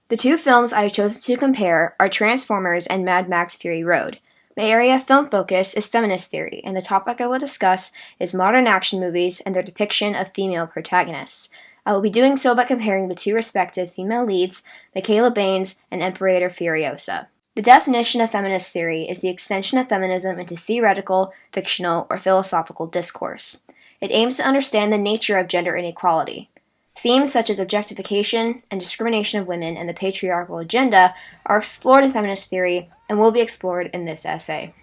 The two films I have chosen to compare are Transformers and Mad Max Fury Road. My area of film focus is feminist theory, and the topic I will discuss is modern action movies and their depiction of female protagonists. I will be doing so by comparing the two respective female leads, Michaela Baines and Imperator Furiosa. The definition of feminist theory is the extension of feminism into theoretical, fictional, or philosophical discourse. It aims to understand the nature of gender inequality. Themes such as objectification and discrimination of women and the patriarchal agenda are explored in feminist theory and will be explored in this essay.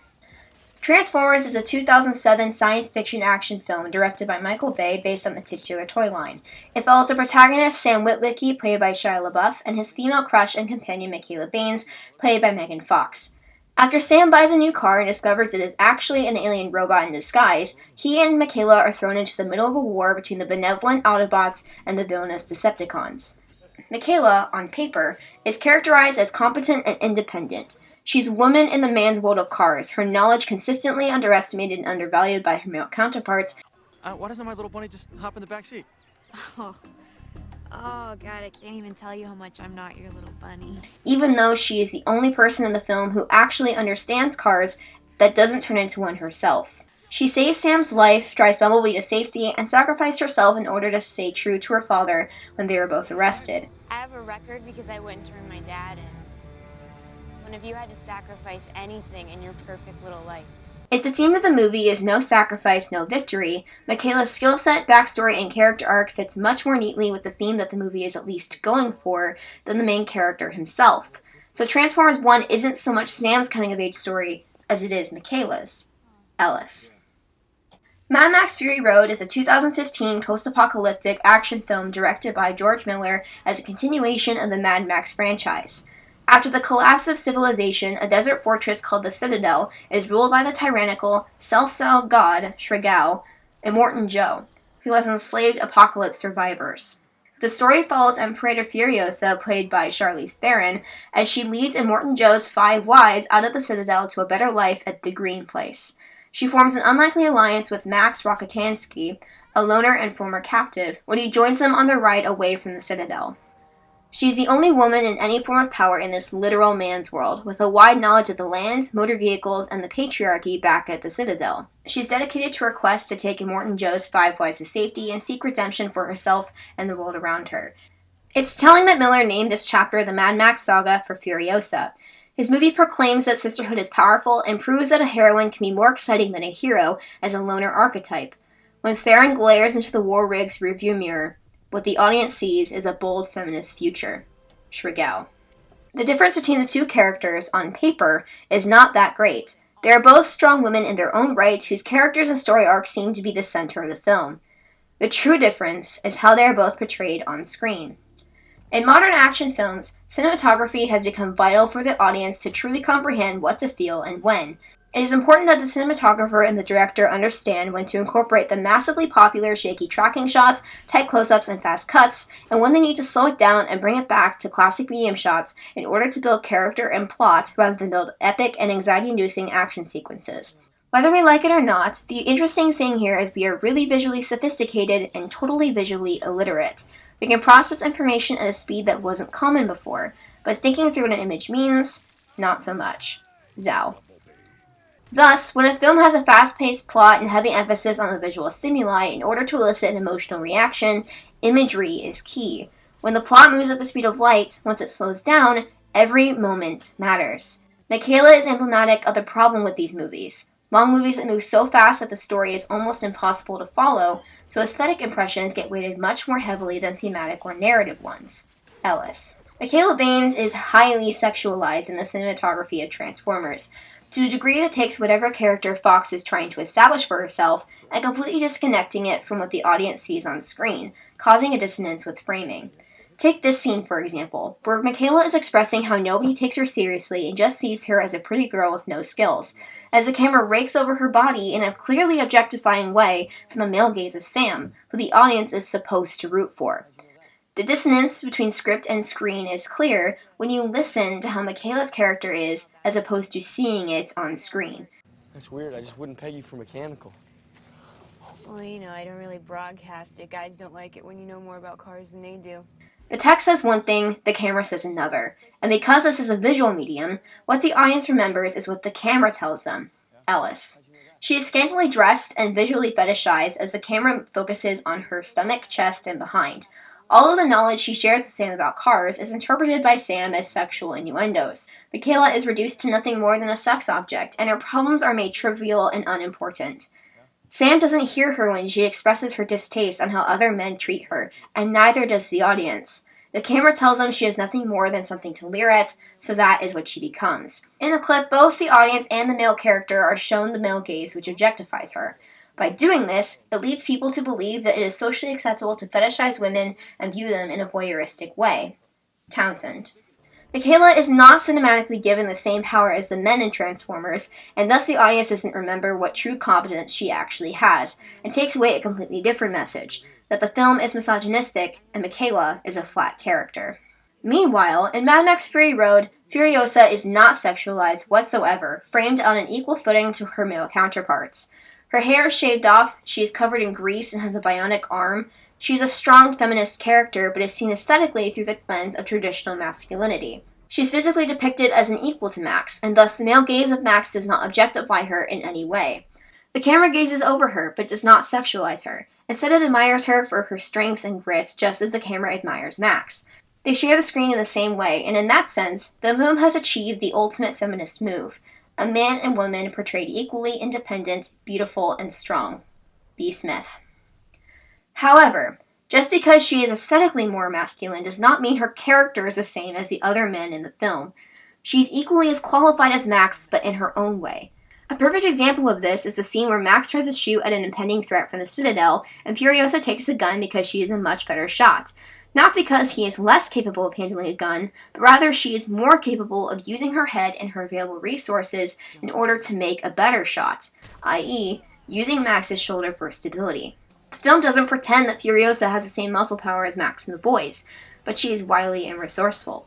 Transformers is a 2007 science fiction action film directed by Michael Bay based on the titular toy line. It follows the protagonist Sam Witwicky, played by Shia LaBeouf, and his female crush and companion Michaela Baines, played by Megan Fox. After Sam buys a new car and discovers it is actually an alien robot in disguise, he and Michaela are thrown into the middle of a war between the benevolent Autobots and the villainous Decepticons. Michaela, on paper, is characterized as competent and independent. She's a woman in the man's world of cars, her knowledge consistently underestimated and undervalued by her male counterparts. Why doesn't my little bunny just hop in the back seat? Oh, God, I can't even tell you how much I'm not your little bunny. Even though she is the only person in the film who actually understands cars that doesn't turn into one herself. She saves Sam's life, drives Bumblebee to safety, and sacrificed herself in order to stay true to her father when they were both arrested. I have a record because I wouldn't turn my dad in. One of you had to sacrifice anything in your perfect little life. If the theme of the movie is no sacrifice, no victory, Michaela's skill set, backstory, and character arc fits much more neatly with the theme that the movie is at least going for than the main character himself. So Transformers 1 isn't so much Sam's coming-of-age story as it is Michaela's. Ellis. Mad Max Fury Road is a 2015 post-apocalyptic action film directed by George Miller as a continuation of the Mad Max franchise. After the collapse of civilization, a desert fortress called the Citadel is ruled by the tyrannical, self-styled god, Shragao, Immortan Joe, who has enslaved apocalypse survivors. The story follows Imperator Furiosa, played by Charlize Theron, as she leads Immortan Joe's 5 wives out of the Citadel to a better life at the Green Place. She forms an unlikely alliance with Max Rokitansky, a loner and former captive, when he joins them on their ride away from the Citadel. She's the only woman in any form of power in this literal man's world, with a wide knowledge of the land, motor vehicles, and the patriarchy back at the Citadel. She's dedicated to her quest to take Immortan Joe's 5 wives to safety and seek redemption for herself and the world around her. It's telling that Miller named this chapter the Mad Max saga for Furiosa. His movie proclaims that sisterhood is powerful and proves that a heroine can be more exciting than a hero as a loner archetype. When Theron glares into the war rig's rearview mirror, what the audience sees is a bold feminist future. Shragao. The difference between the two characters, on paper, is not that great. They are both strong women in their own right whose characters and story arcs seem to be the center of the film. The true difference is how they are both portrayed on screen. In modern action films, cinematography has become vital for the audience to truly comprehend what to feel and when. It is important that the cinematographer and the director understand when to incorporate the massively popular shaky tracking shots, tight close-ups, and fast cuts, and when they need to slow it down and bring it back to classic medium shots in order to build character and plot rather than build epic and anxiety-inducing action sequences. Whether we like it or not, the interesting thing here is we are really visually sophisticated and totally visually illiterate. We can process information at a speed that wasn't common before, but thinking through what an image means, not so much. Zhao. Thus, when a film has a fast-paced plot and heavy emphasis on the visual stimuli in order to elicit an emotional reaction, imagery is key. When the plot moves at the speed of light, once it slows down, every moment matters. Michaela is emblematic of the problem with these movies. Long movies that move so fast that the story is almost impossible to follow, so aesthetic impressions get weighted much more heavily than thematic or narrative ones. Ellis. Michaela Baines is highly sexualized in the cinematography of Transformers, to a degree that takes whatever character Fox is trying to establish for herself and completely disconnecting it from what the audience sees on screen, causing a dissonance with framing. Take this scene, for example, where Michaela is expressing how nobody takes her seriously and just sees her as a pretty girl with no skills, as the camera rakes over her body in a clearly objectifying way from the male gaze of Sam, who the audience is supposed to root for. The dissonance between script and screen is clear when you listen to how Michaela's character is as opposed to seeing it on screen. That's weird. I just wouldn't peg you for mechanical. Well, I don't really broadcast it. Guys don't like it when you know more about cars than they do. The text says one thing, the camera says another. And because this is a visual medium, what the audience remembers is what the camera tells them. Ellis. She is scantily dressed and visually fetishized as the camera focuses on her stomach, chest, and behind. All of the knowledge she shares with Sam about cars is interpreted by Sam as sexual innuendos. Michaela is reduced to nothing more than a sex object, and her problems are made trivial and unimportant. Sam doesn't hear her when she expresses her distaste on how other men treat her, and neither does the audience. The camera tells them she is nothing more than something to leer at, so that is what she becomes. In the clip, both the audience and the male character are shown the male gaze, which objectifies her. By doing this, it leads people to believe that it is socially acceptable to fetishize women and view them in a voyeuristic way. Townsend. Michaela is not cinematically given the same power as the men in Transformers, and thus the audience doesn't remember what true competence she actually has, and takes away a completely different message, that the film is misogynistic and Michaela is a flat character. Meanwhile, in Mad Max Fury Road, Furiosa is not sexualized whatsoever, framed on an equal footing to her male counterparts. Her hair is shaved off, she is covered in grease and has a bionic arm. She is a strong feminist character, but is seen aesthetically through the lens of traditional masculinity. She is physically depicted as an equal to Max, and thus the male gaze of Max does not objectify her in any way. The camera gazes over her, but does not sexualize her. Instead, it admires her for her strength and grit, just as the camera admires Max. They share the screen in the same way, and in that sense, the film has achieved the ultimate feminist move. A man and woman portrayed equally independent, beautiful, and strong. B. Smith. However, just because she is aesthetically more masculine does not mean her character is the same as the other men in the film. She is equally as qualified as Max, but in her own way. A perfect example of this is the scene where Max tries to shoot at an impending threat from the Citadel, and Furiosa takes a gun because she is a much better shot. Not because he is less capable of handling a gun, but rather she is more capable of using her head and her available resources in order to make a better shot, i.e., using Max's shoulder for stability. The film doesn't pretend that Furiosa has the same muscle power as Max and the boys, but she is wily and resourceful.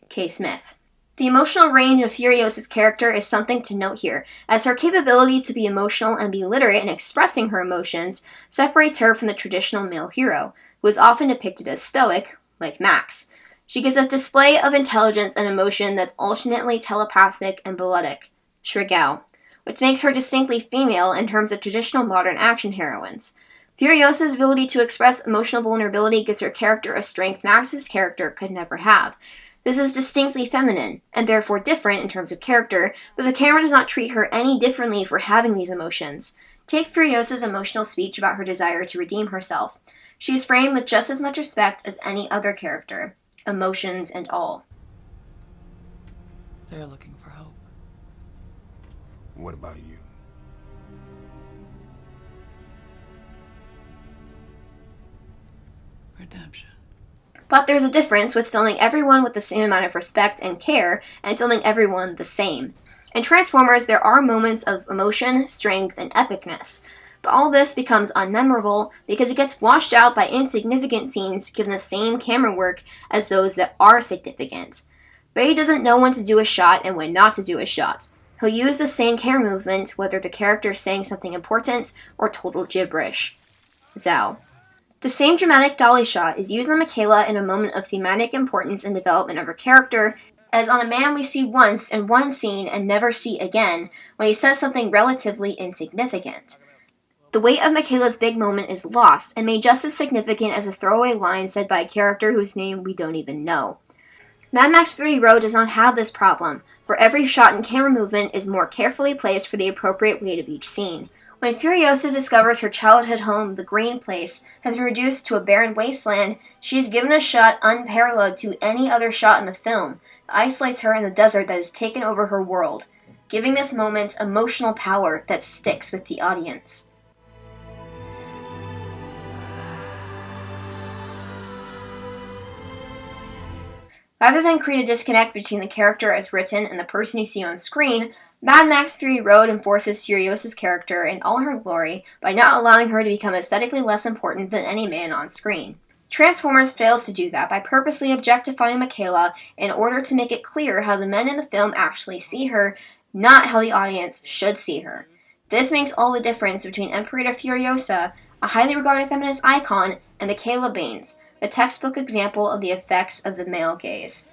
K. Smith. The emotional range of Furiosa's character is something to note here, as her capability to be emotional and be literate in expressing her emotions separates her from the traditional male hero, who is often depicted as stoic, like Max. She gives a display of intelligence and emotion that's alternately telepathic and balletic, Shrigao, which makes her distinctly female in terms of traditional modern action heroines. Furiosa's ability to express emotional vulnerability gives her character a strength Max's character could never have. This is distinctly feminine, and therefore different in terms of character, but the camera does not treat her any differently for having these emotions. Take Furiosa's emotional speech about her desire to redeem herself. She is framed with just as much respect as any other character, emotions and all. They're looking for hope. What about you? Redemption. But there's a difference with filming everyone with the same amount of respect and care and filming everyone the same. In Transformers, there are moments of emotion, strength, and epicness. But all this becomes unmemorable because it gets washed out by insignificant scenes given the same camera work as those that are significant. Ray doesn't know when to do a shot and when not to do a shot. He'll use the same camera movement whether the character is saying something important or total gibberish. Zhao. The same dramatic dolly shot is used on Michaela in a moment of thematic importance and development of her character, as on a man we see once in one scene and never see again when he says something relatively insignificant. The weight of Michaela's big moment is lost and made just as significant as a throwaway line said by a character whose name we don't even know. Mad Max Fury Road does not have this problem, for every shot and camera movement is more carefully placed for the appropriate weight of each scene. When Furiosa discovers her childhood home, the Green Place, has been reduced to a barren wasteland, she is given a shot unparalleled to any other shot in the film that isolates her in the desert that has taken over her world, giving this moment emotional power that sticks with the audience. Rather than create a disconnect between the character as written and the person you see on screen, Mad Max Fury Road enforces Furiosa's character in all her glory by not allowing her to become aesthetically less important than any man on screen. Transformers fails to do that by purposely objectifying Michaela in order to make it clear how the men in the film actually see her, not how the audience should see her. This makes all the difference between Imperator Furiosa, a highly regarded feminist icon, and Michaela Baines, a textbook example of the effects of the male gaze.